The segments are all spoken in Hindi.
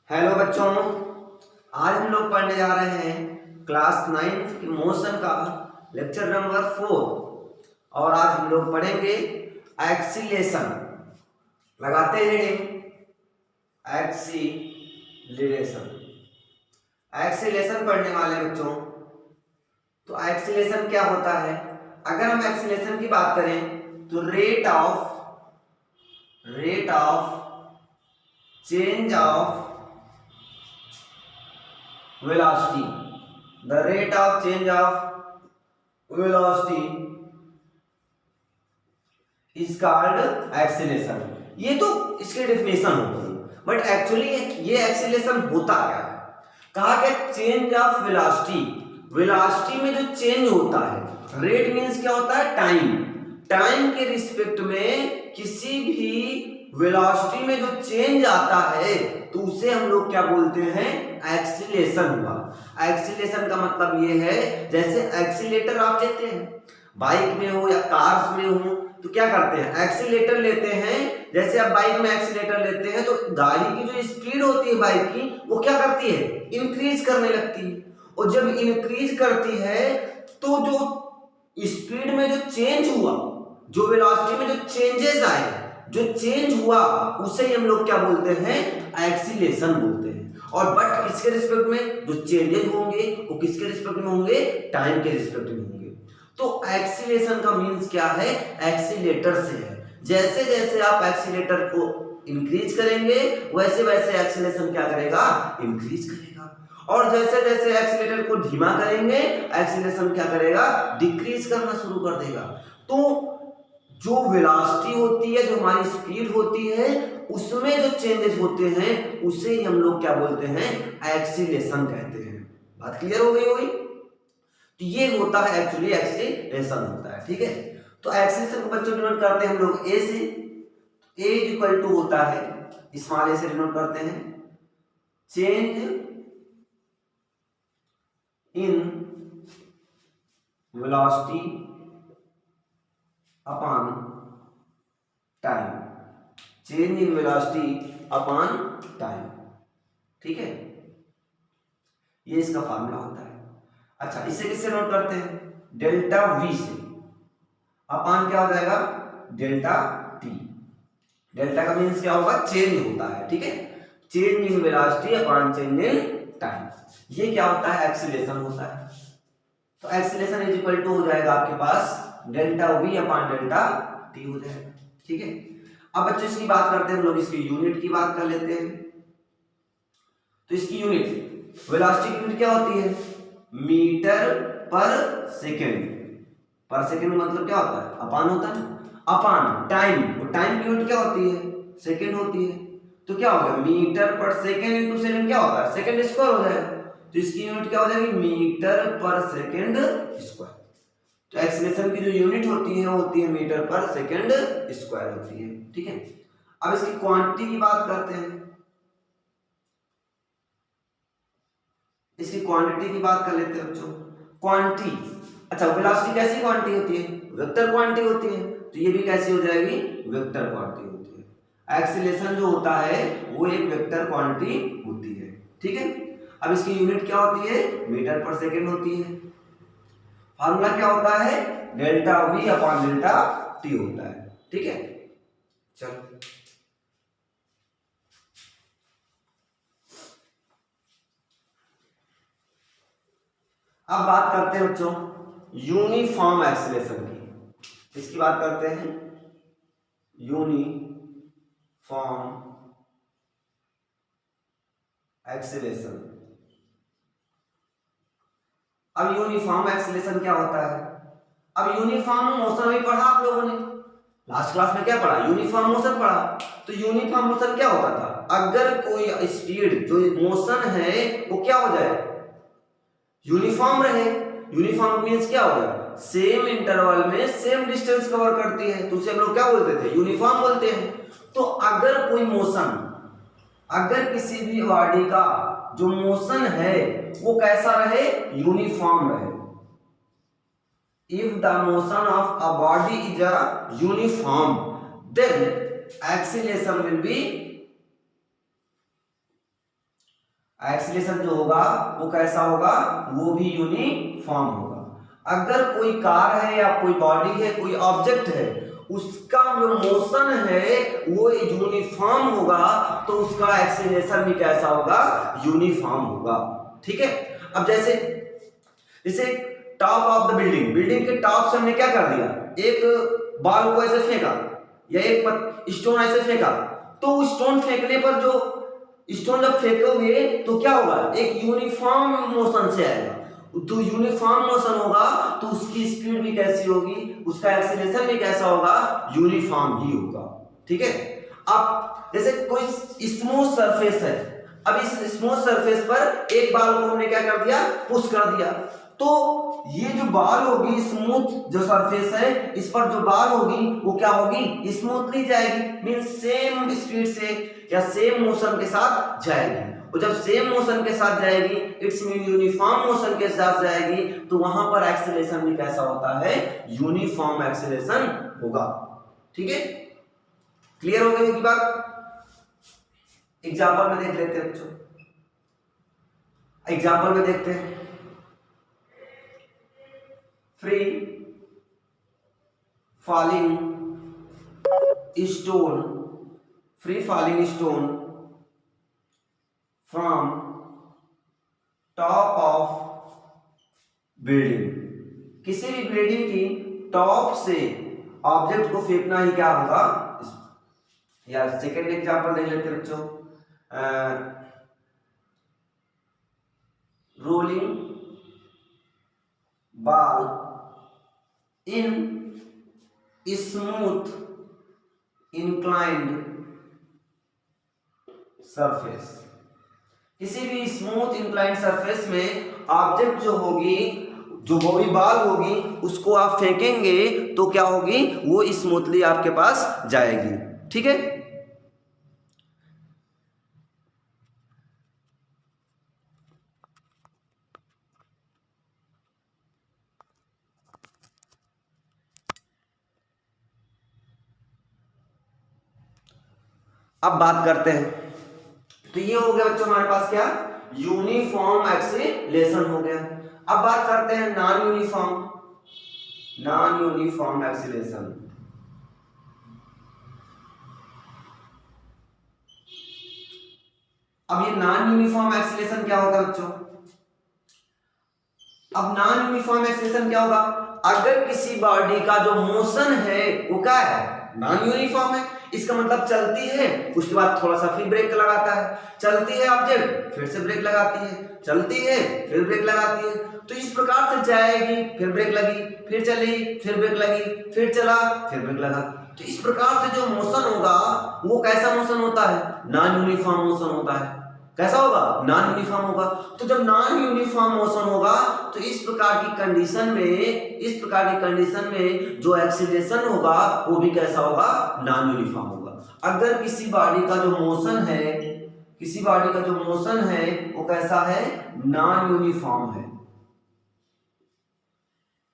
हेलो बच्चों, आज हम लोग पढ़ने जा रहे हैं क्लास 9 की मोशन का लेक्चर नंबर 4। और आज हम लोग पढ़ेंगे एक्सीलेशन। लगाते हैं एक्सीलरेशन। एक्सीलेशन पढ़ने वाले बच्चों, तो एक्सीलेशन क्या होता है? अगर हम एक्सीलेशन की बात करें तो rate of change of velocity, the rate of change of velocity is called acceleration। ये तो इसकी डेफिनेशन हो गई, बट एक्चुअली ये एक्सीलेशन होता क्या है? कहा गया चेंज ऑफ वेलोसिटी। वेलोसिटी में जो चेंज होता है, रेट मींस क्या होता है? टाइम के रिस्पेक्ट में किसी भी वेलोसिटी में जो चेंज आता है तो उसे हम लोग क्या बोलते हैं? एक्सीलेशन हुआ। एक्सीलेशन का मतलब ये है, जैसे एक्सीलेटर आप लेते हैं, बाइक में हो या कार्स में हो तो क्या करते हैं? एक्सीलेटर लेते हैं। जैसे आप बाइक में एक्सीलेटर लेते हैं तो गाड़ी की जो स्पीड होती है बाइक की, वो क्या करती है? इंक्रीज करने लगती है। और जब इंक्रीज करती है तो जो स्पीड में जो चेंज हुआ, जो वेलोसिटी में जो चेंजेस आए, जो चेंज हुआ, उसे हम लोग क्या बोलते हैं? एक्सीलेशन बोलते हैं। और बट किसके रिस्पेक्ट में? जो चेंजेस होंगे वो किसके रिस्पेक्ट में होंगे? टाइम के रिस्पेक्ट में होंगे। तो एक्सीलेशन का मींस क्या है? एक्सीलेटर से है। जैसे जैसे आप एक्सीलेटर को इंक्रीज करेंगे वैसे वैसे एक्सीलेशन क्या करेगा? इंक्रीज करेगा। और जैसे जैसे एक्सीलेटर को धीमा करेंगे एक्सीलेशन क्या करेगा? डिक्रीज करना शुरू कर देगा। तो जो वेलोसिटी होती है, जो हमारी स्पीड होती है, उसमें जो चेंजेस होते हैं उसे ही हम लोग क्या बोलते हैं? एक्सीलेशन कहते हैं। बात क्लियर हो गई होगी? तो ये होता है एक्चुअली एक्सीलेशन होता है। ठीक है, तो एक्सीलेशन को बच्चों डिनोट करते हैं हम लोग ए से। ए इक्वल टू होता है, स्मॉल ए से डिनोट करते हैं change in velocity upon time. Change in velocity upon time. ठीक है, ये इसका फार्मूला होता है। अच्छा, इसे किससे नोट करते हैं? डेल्टा वी से। अपॉन क्या हो जाएगा? Delta T. डेल्टा का मीन्स क्या होगा? चेंज होता है। ठीक है, change in velocity upon change in time. ये क्या होता है? एक्सीलेशन होता है। तो एक्सीलेशन इज इक्वल टू हो जाएगा आपके पास delta we upon delta T हो जाएगा। ठीक है, अब बच्चों इसकी बात करते हैं हम लोग, इसकी यूनिट की बात कर लेते हैं। तो इसकी यूनिट, वेलोसिटी की यूनिट क्या होती है? मीटर पर सेकेंड। पर सेकेंड मतलब क्या होता है? अपॉन होता है ना। अपॉन टाइम, और टाइम की यूनिट क्या होती है? सेकेंड होती है। तो क्या होगा? मीटर पर सेकेंड इंटू सेकेंड क्या होता है? सेकेंड स्क्वायर हो जाएगा। तो इसकी यूनिट क्या हो जाएगी? मीटर पर सेकेंड स्क्वायर। तो एक्सीलेशन की जो यूनिट होती है वो होती है मीटर पर सेकेंड स्क्वायर होती है। ठीक है, अब इसकी क्वांटिटी की बात करते हैं। इसकी क्वांटिटी की बात कर लेते हैं बच्चों। क्वांटिटी, अच्छा, वेलोसिटी कैसी क्वांटिटी होती है? वेक्टर क्वांटिटी होती है। तो ये भी कैसी हो जाएगी? वेक्टर क्वांटिटी होती है। एक्सीलेशन जो होता है वो एक वेक्टर क्वांटिटी होती है। ठीक है, अब इसकी यूनिट क्या होती है? मीटर पर सेकेंड होती है। फार्मूला क्या होता है? Delta we upon delta T होता है। ठीक है, चलो अब बात करते हैं बच्चों यूनिफॉर्म एक्सीलेशन की। इसकी बात करते हैं यूनिफॉर्म एक्सीलेशन। अब यूनिफॉर्म एक्सीलेशन क्या होता है? अब यूनिफॉर्म मोशन भी पढ़ा आप लोगों ने, लास्ट क्लास में क्या पढ़ा? यूनिफॉर्म मोशन पढ़ा। तो यूनिफॉर्म मोशन क्या होता था? अगर कोई स्पीड, जो मोशन है, वो क्या हो जाए? यूनिफॉर्म रहे। यूनिफॉर्म मींस क्या हो गया? सेम इंटरवल में सेम डिस्टेंस कवर करती है, तो उसे हम लोग क्या बोलते थे? यूनिफॉर्म बोलते हैं। तो अगर कोई मोशन, अगर किसी भी बॉडी का जो मोशन है वो कैसा रहे? यूनिफॉर्म रहे। If the motion of a body is a uniform, then acceleration will be acceleration जो होगा वो कैसा होगा, वो भी यूनिफॉर्म होगा। अगर कोई कार है या कोई बॉडी है, कोई ऑब्जेक्ट है, उसका जो मोशन है वो यूनिफॉर्म होगा तो उसका एक्सीलरेशन भी कैसा होगा, यूनिफॉर्म होगा। ठीक है। अब जैसे top of the building, building के टॉप से हमने क्या कर दिया, एक बॉल को ऐसे फेंका या एक स्टोन ऐसे फेंका, तो स्टोन फेंकने पर जो स्टोन जब फेंकोगे तो क्या होगा, एक यूनिफॉर्म मोशन से आएगा। तो यूनिफॉर्म मोशन होगा तो उसकी स्पीड भी कैसी होगी, उसका एक्सीलरेशन भी कैसा होगा, यूनिफॉर्म ही होगा। ठीक है। अब जैसे कोई स्मूथ सरफेस है, अब इस स्मूथ सरफेस पर एक बॉल को हमने क्या कर दिया, पुश कर दिया, तो ये जो बॉल होगी, स्मूथ जो सरफेस है, इस पर जो बॉल होगी वो क्या होगी, स्मूथली जाएगी, मीन सेम स्पीड से या सेम मोशन के साथ जाएगी। और जब सेम मोशन के साथ जाएगी, इट्स मीन यूनिफॉर्म मोशन के साथ जाएगी, तो वहां पर एक्सीलरेशन भी कैसा होता है, यूनिफॉर्म एक्सीलरेशन होगा। ठीक है, क्लियर हो गई की बात। एग्जाम्पल में देख लेते हैं बच्चों, एग्जाम्पल में देखते हैं। Free falling stone, free falling stone from top of building, किसी भी बिल्डिंग की टॉप से ऑब्जेक्ट को फेंकना ही क्या होगा। या सेकेंड एग्जांपल देख लेते हैं बच्चों, rolling ball in smooth inclined surface, किसी भी स्मूथ इंक्लाइंड सरफेस में ऑब्जेक्ट जो होगी, जो भी बॉल होगी, उसको आप फेंकेंगे तो क्या होगी, वो स्मूथली आपके पास जाएगी। ठीक है। अब बात करते हैं, तो ये हो गया बच्चों हमारे पास क्या, यूनिफॉर्म एक्सीलरेशन हो गया। अब बात करते हैं non uniform, non uniform acceleration. अब ये नॉन यूनिफॉर्म एक्सीलरेशन क्या होगा बच्चों, अब नॉन यूनिफॉर्म एक्सीलरेशन क्या होगा, अगर किसी बॉडी का जो मोशन है वो क्या है, नॉन यूनिफॉर्म है। इसका मतलब चलती है, उसके बाद थोड़ा सा फिर ब्रेक लगाता है, चलती है ऑब्जेक्ट, फिर से ब्रेक लगाती है, चलती है, फिर ब्रेक लगाती है, तो इस प्रकार से जाएगी, फिर ब्रेक लगी, फिर चली, फिर ब्रेक लगी, फिर चला, फिर ब्रेक लगा। तो इस प्रकार से जो मोशन होगा वो कैसा मोशन होता है, नॉन यूनिफॉर्म मोशन होता है। कैसा होगा, नॉन यूनिफॉर्म होगा। तो जब नॉन यूनिफॉर्म मोशन होगा तो इस प्रकार की कंडीशन में जो एक्सीलरेशन होगा वो भी कैसा होगा, नॉन यूनिफॉर्म होगा। अगर किसी बॉडी का जो मोशन है, किसी बॉडी का जो मोशन है वो कैसा है, नॉन यूनिफॉर्म है।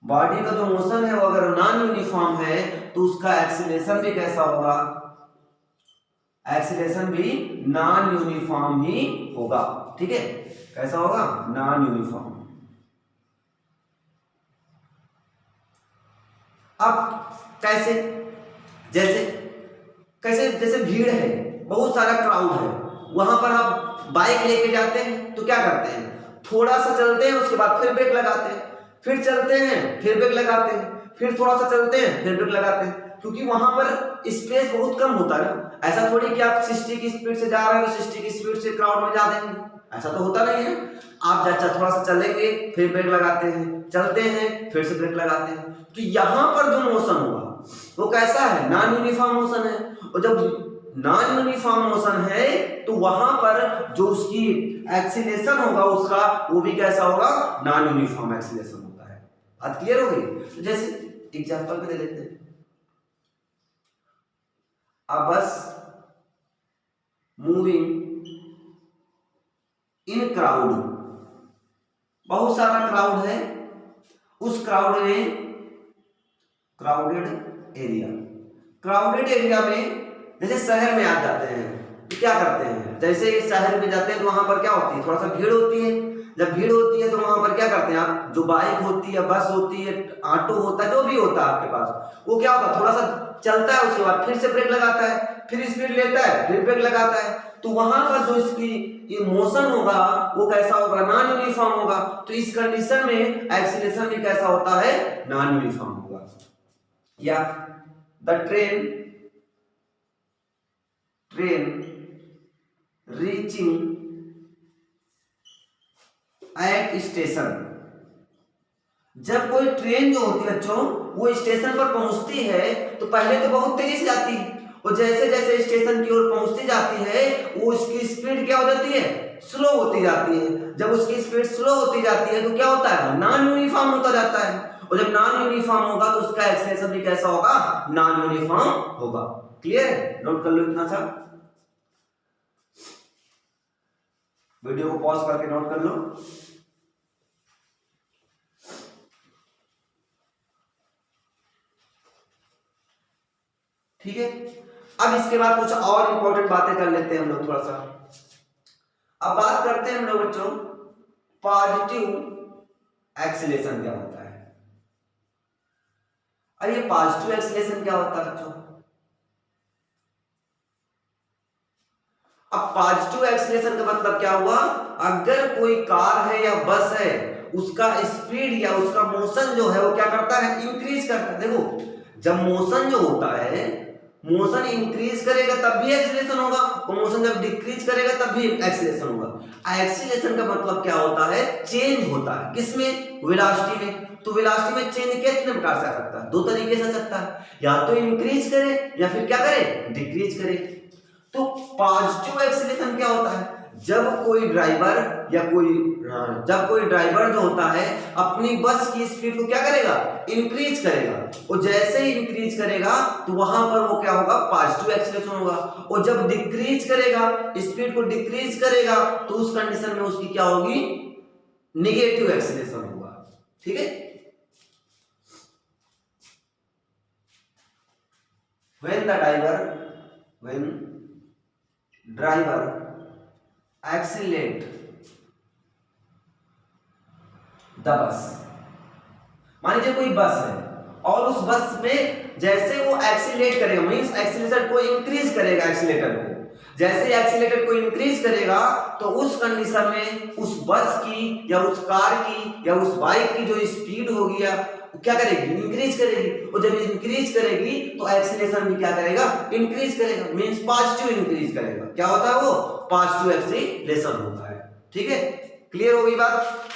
बॉडी का जो मोशन है वो अगर नॉन यूनिफॉर्म है तो उसका एक्सीलरेशन भी कैसा होगा, एक्सीलरेशन भी नॉन यूनिफॉर्म ही होगा। ठीक है, कैसा होगा, नॉन यूनिफॉर्म। अब कैसे, जैसे भीड़ है, बहुत सारा क्राउड है, वहां पर आप बाइक लेके जाते हैं तो क्या करते हैं, थोड़ा सा चलते हैं, उसके बाद फिर ब्रेक लगाते हैं, फिर चलते हैं, फिर ब्रेक लगाते हैं, फिर थोड़ा सा चलते हैं, फिर ब्रेक लगाते हैं, क्योंकि वहां पर स्पेस बहुत कम होता है ना। ऐसा थोड़ी कि आप 60 की स्पीड से जा रहे हो, 60 की स्पीड से क्राउड में जा देंगे, ऐसा तो होता नहीं है। आप थोड़ा सा चलेंगे, फिर ब्रेक लगाते हैं, चलते हैं, फिर से ब्रेक लगाते हैं। तो यहाँ पर जो मोशन होगा वो कैसा है, नॉन यूनिफॉर्म मोशन है। और जब नॉन यूनिफॉर्म मोशन है तो वहां पर जो उसकी एक्सीलरेशन होगा उसका, वो भी कैसा होगा, नॉन यूनिफॉर्म एक्सीलरेशन होता है। बात क्लियर हो गई। तो जैसे एग्जांपल में दे लेते हैं, a bus moving in crowd, बहुत सारा क्राउड है, उस क्राउडेड एरिया में, जैसे शहर में आ जाते हैं तो क्या करते हैं, जैसे शहर में जाते हैं तो वहां पर क्या होती है, थोड़ा सा भीड़ होती है। जब भीड़ होती है तो वहां पर क्या करते हैं आप, जो बाइक होती है, बस होती है, ऑटो होता है, जो भी होता है आपके पास, वो क्या होगा, थोड़ा सा चलता है, उसके बाद फिर से ब्रेक लगाता है, फिर स्पीड लेता है, फिर ब्रेक लगाता है। तो वहां पर जो इसकी ये मोशन होगा वो कैसा होगा, नॉन यूनिफॉर्म होगा। तो इस कंडीशन में एक्सीलरेशन भी कैसा होता है, नॉन यूनिफॉर्म होगा। या the train reaching at station, जब कोई ट्रेन जो होती है बच्चों वो स्टेशन पर पहुंचती है तो पहले तो बहुत तेजी से जाती है, और जैसे जैसे स्टेशन की ओर पहुंचती जाती है वो उसकी स्पीड क्या हो जाती है, स्लो होती जाती है। जब उसकी स्पीड स्लो होती जाती है तो क्या होता है, नॉन यूनिफॉर्म होता जाता है, और जब नॉन यूनिफॉर्म होगा तो उसका एक्सेलेरेशन भी कैसा होगा, नॉन यूनिफॉर्म होगा। क्लियर है, नोट कर लो इतना सा, वीडियो को पॉज करके नोट कर लो। ठीक है, अब इसके बाद कुछ और इंपॉर्टेंट बातें कर लेते हैं हम लोग थोड़ा सा। अब बात करते हैं हम लोग बच्चों पॉजिटिव एक्सीलरेशन क्या होता है। अरे ये पॉजिटिव एक्सीलरेशन क्या होता है बच्चों, अब पॉजिटिव एक्सीलरेशन का मतलब क्या हुआ, अगर कोई कार है या बस है उसका स्पीड या उसका मोशन जो है वो क्या करता है, इंक्रीज करता है। देखो जब मोशन जो होता है, मोशन इंक्रीज करेगा तब भी एक्सीलरेशन होगा, और मोशन जब डिक्रीज करेगा तब भी एक्सीलरेशन होगा। एक्सीलरेशन का मतलब क्या होता है, चेंज होता है, किसमें, वेलोसिटी में। तो वेलोसिटी में चेंज कितने प्रकार से आ सकता है, दो तरीके से आ सकता है, या तो इंक्रीज करे या फिर क्या करे, डिक्रीज करे। तो पॉजिटिव एक्सीलरेशन क्या होता है, जब कोई ड्राइवर जो होता है अपनी बस की स्पीड को क्या करेगा, इंक्रीज करेगा, और जैसे ही इंक्रीज करेगा तो वहां पर वो क्या होगा, पॉजिटिव एक्सीलरेशन होगा। और जब डिक्रीज करेगा, स्पीड को डिक्रीज करेगा, तो उस कंडीशन में उसकी क्या होगी, नेगेटिव एक्सीलरेशन होगा। ठीक है, when driver accelerate the bus, मान लीजिए कोई बस है और उस बस में जैसे वो एक्सीलरेट करेगा, मींस एक्सीलरेटर को इंक्रीज करेगा, एक्सीलरेटर को जैसे एक्सीलरेटर को इंक्रीज करेगा तो उस कंडीशन में उस बस की या उस कार की या उस बाइक की जो स्पीड होगी या क्या करेगी, इंक्रीज करेगी, और जब इंक्रीज करेगी तो एक्सीलरेशन भी क्या करेगा, इंक्रीज करेगा, मींस पॉजिटिव इंक्रीज करेगा। क्या होता है वो, पॉजिटिव एक्सीलरेशन होता है। ठीक है, क्लियर हो गई बात।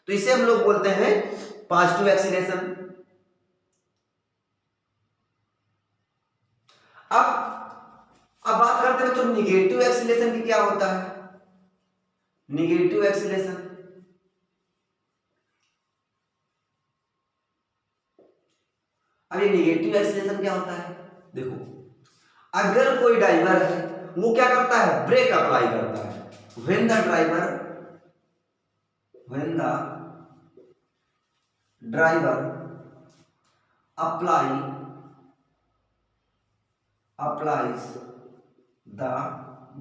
तो इसे हम लोग बोलते हैं पॉजिटिव एक्सीलरेशन। अब बात करते हैं तो निगेटिव एक्सीलरेशन की क्या होता है, निगेटिव एक्सीलरेशन। अब ये निगेटिव एक्सीलरेशन क्या होता है, देखो अगर कोई ड्राइवर है वो क्या करता है, ब्रेक अप्लाई करता है, when the driver applies the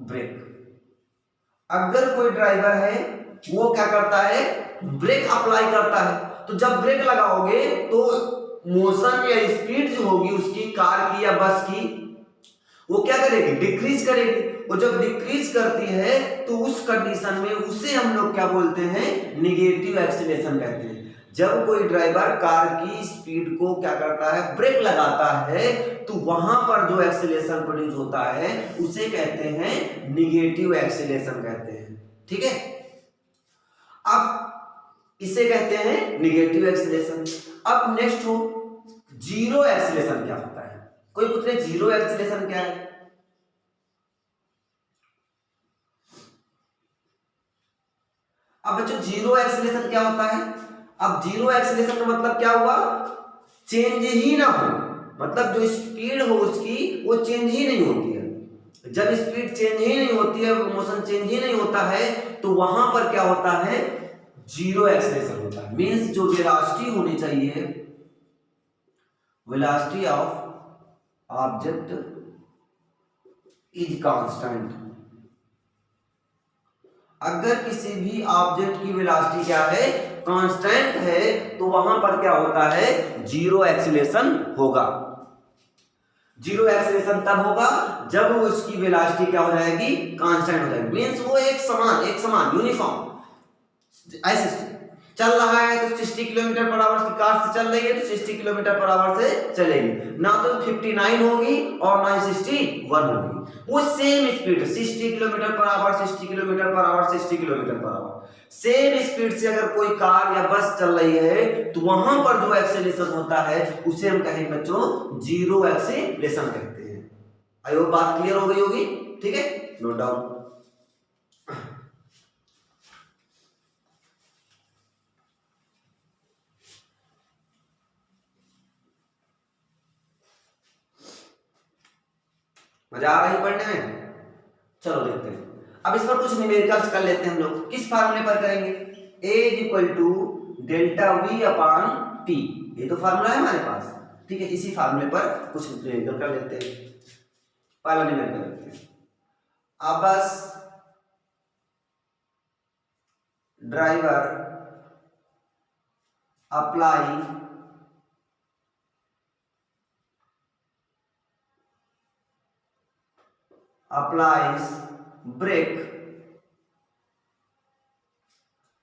brake, अगर कोई ड्राइवर है वो क्या करता है, ब्रेक अप्लाई करता है, तो जब ब्रेक लगाओगे तो मोशन या स्पीड जो होगी उसकी कार की या बस की वो क्या करेगी, डिक्रीज करेगी, और जब डिक्रीज करती है तो उस कंडीशन में उसे हम लोग क्या बोलते हैं, निगेटिव एक्सीलरेशन कहते हैं। जब कोई ड्राइवर कार की स्पीड को क्या करता है, ब्रेक लगाता है, तो वहां पर जो एक्सीलरेशन प्रोड्यूस होता है उसे कहते हैं निगेटिव एक्सीलरेशन कहते हैं। ठीक है, अब इसे कहते हैं निगेटिव एक्सीलरेशन। अब नेक्स्ट हो जीरो एक्सीलरेशन क्या होता है, कोई पूछ रहे जीरो एक्सीलरेशन क्या है। अब बच्चों जीरो एक्सीलरेशन क्या होता है, अब जीरो एक्सीलरेशन का मतलब क्या हुआ, चेंज ही ना हो, मतलब जो स्पीड हो उसकी वो चेंज ही नहीं होती है। जब स्पीड चेंज ही नहीं होती है, मोशन चेंज ही नहीं होता है, तो वहां पर क्या होता है, जीरो एक्सीलरेशन होता है। मींस जो वेलोसिटी होनी चाहिए, velocity of object is constant. अगर किसी भी ऑब्जेक्ट की वेलोसिटी क्या है, कांस्टेंट है, तो वहां पर क्या होता है, जीरो एक्सीलरेशन होगा। जीरो एक्सीलरेशन तब होगा जब वो उसकी वेलोसिटी क्या हो जाएगी, कांस्टेंट हो जाएगी। मींस वो एक समान यूनिफॉर्म ऐसे चल रहा है तो 60 किलोमीटर पर आवर की कार से चल रही है तो 60 किलोमीटर पर आवर से चलेगी, ना तो 59 होगी और ना 61 होगी। वो same speed 60 kilometre per hour 60 kilometre per hour 60 kilometre per hour same speed से अगर कोई कार या बस चल रही है तो वहां पर जो एक्सेलरेशन होता है उसे हम कहेंगे बच्चों जीरो एक्सेलरेशन कहते हैं। आई होप बात क्लियर हो गई होगी, ठीक है, नोट डाउन। मजा आ रहा है पढ़ने में? चलो देखते हैं। अब इस पर कुछ न्यूमेरिकल्स कर लेते हैं हम लोग। किस फार्मूले पर करेंगे, A is equal to delta we upon t, ये तो फार्मूला है हमारे पास, ठीक है। इसी फार्मूले पर कुछ न्यूमेरिकल कर लेते हैं। पहला न्यूमेरिकल करते हैं। अब bus driver apply applies brake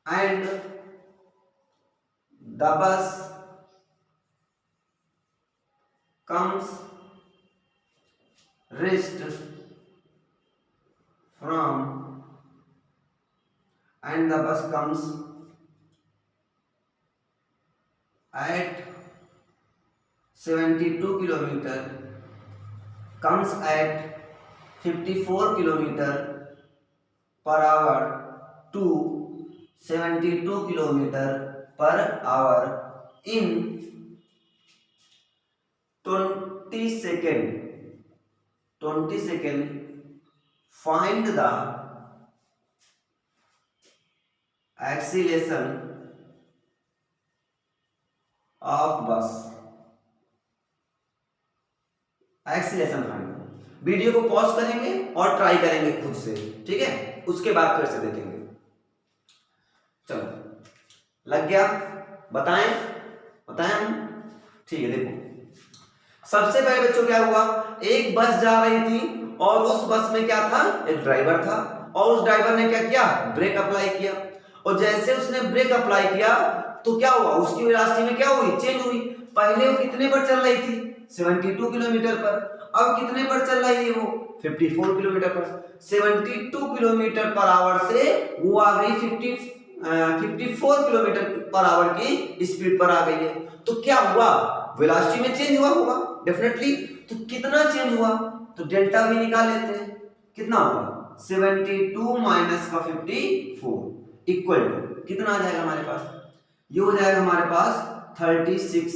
and the bus comes rest from and the bus comes at 72 kilometer comes at 54 kilometer per hour to 72 kilometer per hour in 20 second find the acceleration of bus। Acceleration find. Video को पॉज करेंगे और ट्राई करेंगे खुद से, ठीक है, उसके बाद फिर से देखेंगे। चलो लग गया, बताएं हम, ठीक है। देखो सबसे पहले बच्चों क्या हुआ, एक बस जा रही थी और उस बस में क्या था, एक ड्राइवर था और उस ड्राइवर ने क्या किया, ब्रेक अप्लाई किया। और जैसे उसने ब्रेक अप्लाई किया तो क्या हुआ, उसकी वेलोसिटी में क्या हुई, चेंज हुई। पहले वो कितने पर चल रही थी, 72 किलोमीटर पर, अब कितने पर चल रही है वो, 54 किलोमीटर पर। 72 किलोमीटर पर आवर से वो आ गई 54 किलोमीटर पर आवर की स्पीड पर आ गई है। तो क्या हुआ, वेलोसिटी में चेंज हुआ होगा डेफिनेटली। तो कितना चेंज हुआ, तो डेल्टा भी निकाल लेते हैं, कितना हुआ 72 माइनस का 54 इक्वल टू कितना आ जाएगा हमारे पास, ये हो जाएगा हमारे पास 36।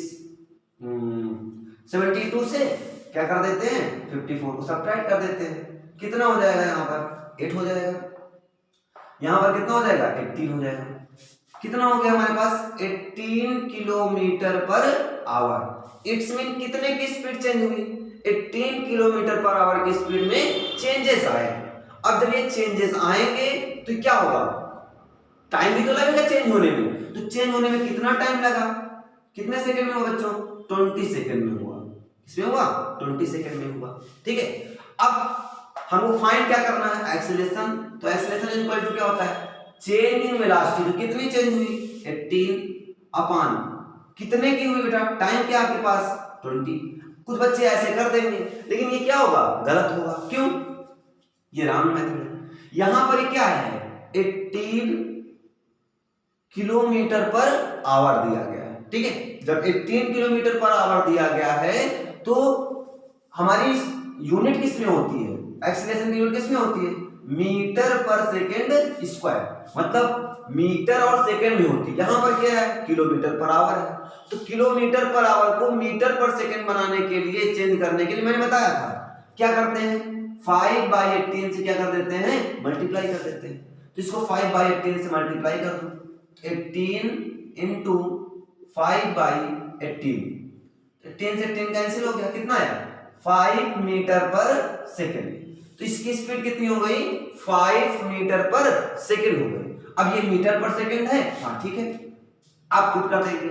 72 से क्या कर देते हैं, 54 को सब्ट्रैक्ट कर देते हैं, कितना हो जाएगा, यहाँ पर 8 हो जाएगा, यहाँ पर कितना हो जाएगा 18 हो जाएगा। कितना हो गया हमारे पास 18 kilometre per hour. It's mean कितने की स्पीड चेंज हुई, 18 किलोमीटर पर आवर की स्पीड में चेंजेस आए। अब जब ये चेंजेस आएंगे तो क्या होगा, टाइम भी तो लगेगा चेंज होने में। तो चेंज होने में कितना टाइम लगा, कितने सेकंड में हुआ बच्चों, 20 सेकंड में हुआ। किसमें हुआ, 20 सेकंड में हुआ, ठीक है। अब हमको फाइंड क्या करना है, एक्सीलरेशन। तो एक्सीलरेशन इक्वल टू क्या होता है, चेंज इन वेलोसिटी। तो कितनी चेंज हुई, 18 अपॉन कितने की हुई बेटा, टाइम क्या आपके पास 20। कुछ बच्चे ऐसे कर देंगे लेकिन ये क्या होगा, गलत होगा। क्यों, ये रॉन्ग मेथड है। यहां पर क्या है, 18 किलोमीटर पर आवर दिया गया है, ठीक है। जब 18 किलोमीटर पर आवर दिया गया है तो हमारी यूनिट किसमें होती है, एक्सीलरेशन की यूनिट किसमें होती है, मीटर पर सेकेंड स्क्वायर, मतलब मीटर और सेकेंड में होती है। यहां पर क्या है, किलोमीटर पर आवर है। तो किलोमीटर पर आवर को मीटर पर सेकेंड बनाने के लिए, चेंज करने के लिए मैंने बताया था क्या करते हैं, 5/18 से क्या कर देते हैं, मल्टीप्लाई कर देते हैं। तो इसको 5/18 से मल्टीप्लाई कर दो, 18 इंटू 5/18, 18 से 18 कैंसिल हो गया, कितना है 5 मीटर पर सेकेंड। तो इसकी स्पीड कितनी हो गई 5 मीटर पर सेकंड हो गई। अब ये मीटर पर सेकंड है, हाँ ठीक है, आप पुट कर देंगे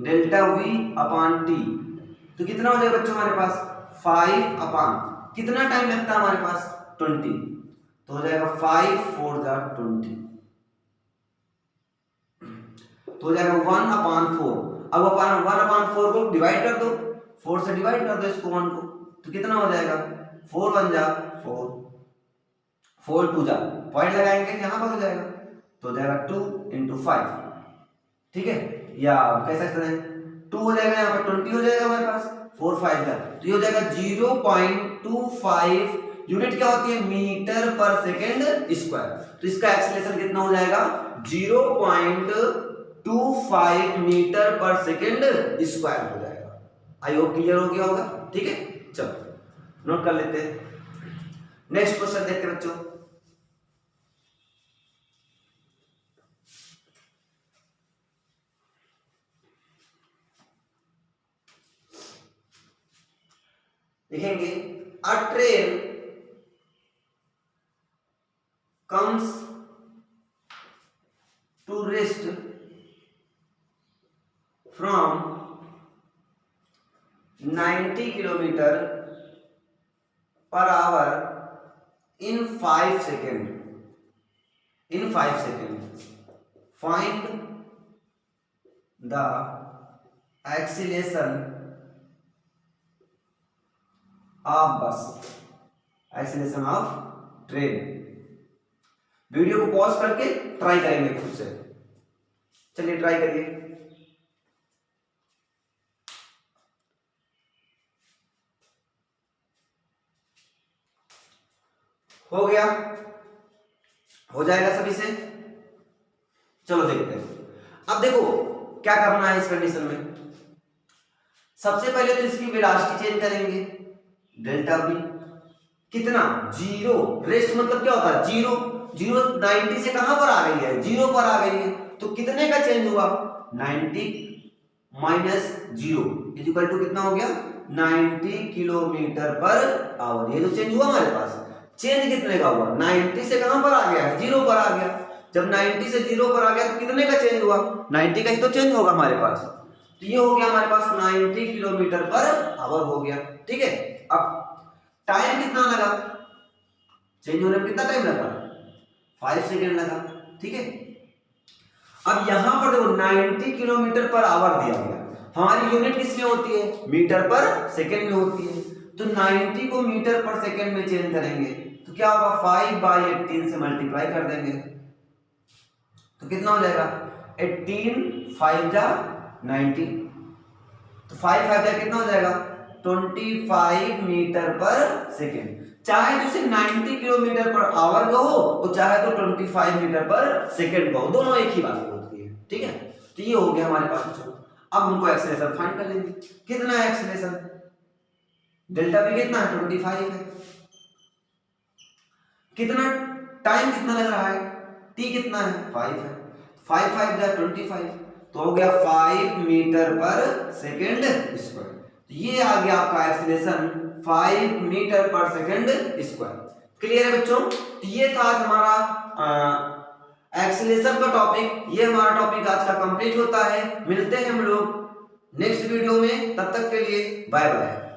डेल्टा v अपॉन टी, तो कितना हो जाएगा बच्चों हमारे पास 5 अपॉन कितना टाइम लगता है हमारे पास 20, तो हो जाएगा 5 4 जा 20, तो हो जाएगा 1 अपॉन 4। अब 1 अपॉन 4 को डिवाइड कर दो, 4 से डिवाइड कर दो इसको 1 को, तो कितना हो जाएगा 4 1 जा 4, 4 2 जा पॉइंट लगाएंगे यहां पर हो जाएगा, तो हो जाएगा 2 into 5, ठीक है, या कह सकते हैं 2 हो जाएगा यहाँ पर 20 हो जाएगा हमारे पास 4 5 का, तो ये हो जाएगा 0.25 यूनिट क्या होती है मीटर पर सेकंड स्क्वायर, तो इसका एक्सीलरेशन कितना हो जाएगा 0.25 मीटर पर सेकंड स्क्वायर हो जाएगा। आई होप क्लियर हो गया होगा, ठीक है, चलो नोट कर लेते हैं। नेक्स्ट क्वेश्चन देखते हैं बच्चों, लिखेंगे अ train comes to rest from 90 kilometer per hour in 5 seconds. In 5 seconds, find the acceleration of bus, acceleration of train। Video को पॉज करके ट्राई करेंगे खुद से, चलिए ट्राई करिए। हो गया, हो जाएगा सभी से, चलो देखते हैं। अब देखो क्या करना है इस कंडीशन में, सबसे पहले तो इसकी वेलोसिटी चेंज करेंगे, डेल्टा v कितना 0, रेस्ट मतलब क्या होता है 0, 90 से कहां पर आ गई है 0 पर आ गई है, तो कितने का चेंज हुआ 90 माइनस 0 इक्वल टू कितना हो गया 90 किलोमीटर पर आवर। ये जो चेंज हुआ हमारे पास, चेंज कितने का हुआ 90 से कहां पर आ गया है 0 पर आ गया। जब 90 से 0 पर आ गया तो कितने का चेंज हुआ 90 का ही तो चेंज होगा हमारे पास, तो ये हो गया हमारे पास 90 किलोमीटर पर आवर हो गया, ठीक है। अब टाइम कितना लगा चेंज होने में, कितना टाइम लगा 5 सेकेंड लगा, ठीक है। अब यहां पर देखो 90 किलोमीटर पर आवर दिया गया, हमारी यूनिट किसमें होती है मीटर पर सेकेंड में होती है, तो 90 को मीटर पर सेकेंड में चेंज करेंगे तो क्या होगा 5/18 से मल्टीप्लाई कर देंगे, तो कितना हो जाएगा 18 5 जा 90, तो 5 5 जा कितना हो जाएगा 25 मीटर पर सेकेंड। चाहे तो इसे 90 किलोमीटर पर आवर कहो और चाहे तो 25 मीटर पर सेकेंड कहो, दोनों एक ही बात होती है, ठीक है। तो ये हो गया हमारे पास बच्चों। अब हमको एक्सेलरेशन फाइंड कर लेंगे, कितना है एक्सेलरेशन डेल्टा v कितना है 25 है, कितना टाइम कितना लग रहा है t कितना है 5 है, 5 5 जा 25, तो हो गया 5 मीटर पर सेकेंड स्क्वायर। ये आ गया आपका एक्सीलरेशन 5 मीटर पर सेकेंड स्क्वायर। क्लियर है बच्चों, ये था हमारा एक्सीलरेशन का टॉपिक। ये हमारा टॉपिक आज का कंप्लीट होता है। मिलते हैं हम लोग नेक्स्ट वीडियो में, तब तक के लिए बाय बाय।